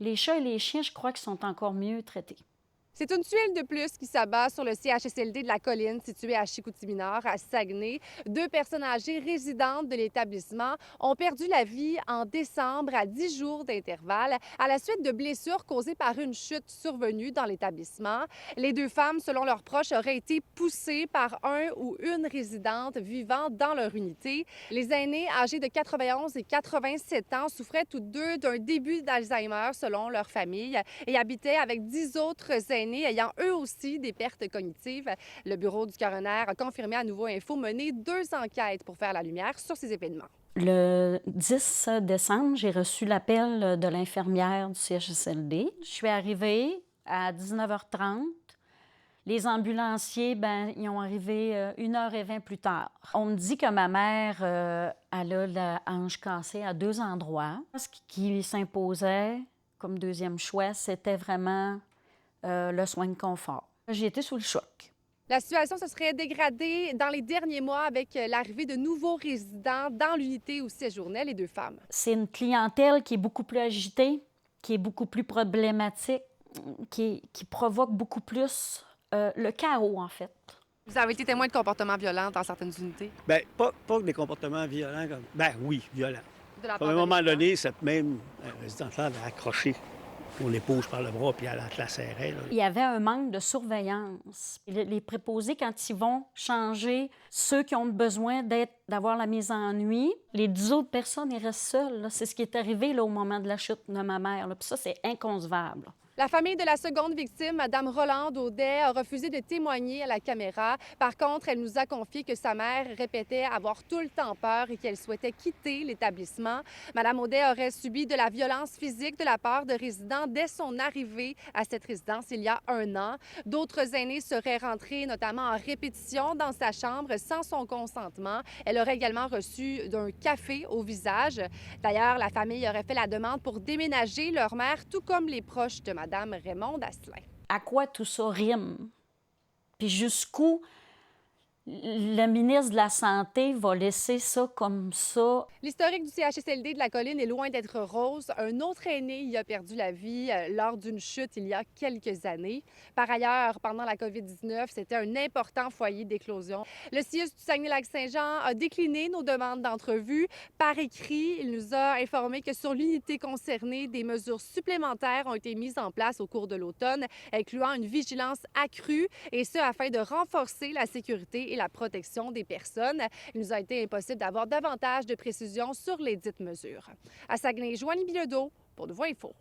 Les chats et les chiens, je crois qu'ils sont encore mieux traités. C'est une tuile de plus qui s'abat sur le CHSLD de la Colline, situé à Chicoutimi-Nord, à Saguenay. Deux personnes âgées résidentes de l'établissement ont perdu la vie en décembre à 10 jours d'intervalle à la suite de blessures causées par une chute survenue dans l'établissement. Les deux femmes, selon leurs proches, auraient été poussées par un ou une résidente vivant dans leur unité. Les aînés, âgés de 91 et 87 ans, souffraient tous deux d'un début d'Alzheimer, selon leur famille, et habitaient avec 10 autres aînés ayant eux aussi des pertes cognitives. Le bureau du coroner a confirmé à Nouveau Info mener 2 enquêtes pour faire la lumière sur ces événements. Le 10 décembre, j'ai reçu l'appel de l'infirmière du CHSLD. Je suis arrivée à 19h30. Les ambulanciers, ils ont arrivé 1h20 plus tard. On me dit que ma mère, elle a la hanche cassée à 2 endroits. Ce qui s'imposait comme deuxième choix, c'était vraiment le soin de confort. J'ai été sous le choc. La situation se serait dégradée dans les derniers mois avec l'arrivée de nouveaux résidents dans l'unité où séjournaient les deux femmes. C'est une clientèle qui est beaucoup plus agitée, qui est beaucoup plus problématique, qui provoque beaucoup plus le chaos, en fait. Vous avez été témoin de comportements violents dans certaines unités? Bien, pas des comportements violents comme. Ben oui, violents. De la À part un de moment résidents? donné, cette même résidente-là avait accroché mon épouse par le bras, puis elle la serrait. Là. Il y avait un manque de surveillance. Les préposés, quand ils vont changer ceux qui ont besoin d'avoir la mise en nuit, les 10 autres personnes, ils restent seuls. Là. C'est ce qui est arrivé là, au moment de la chute de ma mère. Là. Puis ça, c'est inconcevable. La famille de la seconde victime, Mme Rolande Audet, a refusé de témoigner à la caméra. Par contre, elle nous a confié que sa mère répétait avoir tout le temps peur et qu'elle souhaitait quitter l'établissement. Mme Audet aurait subi de la violence physique de la part de résidents dès son arrivée à cette résidence il y a 1 an. D'autres aînés seraient rentrés notamment en répétition dans sa chambre sans son consentement. Elle aurait également reçu d'un café au visage. D'ailleurs, la famille aurait fait la demande pour déménager leur mère, tout comme les proches de Mme Raymonde Asselin. À quoi tout ça rime? Puis jusqu'où le ministre de la Santé va laisser ça comme ça? L'historique du CHSLD de la Colline est loin d'être rose. Un autre aîné y a perdu la vie lors d'une chute il y a quelques années. Par ailleurs, pendant la COVID-19, c'était un important foyer d'éclosion. Le CIUS du Saguenay-Lac-Saint-Jean a décliné nos demandes d'entrevue. Par écrit, il nous a informé que sur l'unité concernée, des mesures supplémentaires ont été mises en place au cours de l'automne, incluant une vigilance accrue, et ce afin de renforcer la sécurité et la protection des personnes. Il nous a été impossible d'avoir davantage de précisions sur les dites mesures. À Saguenay, Joanie Bilodeau pour Nouveau Info.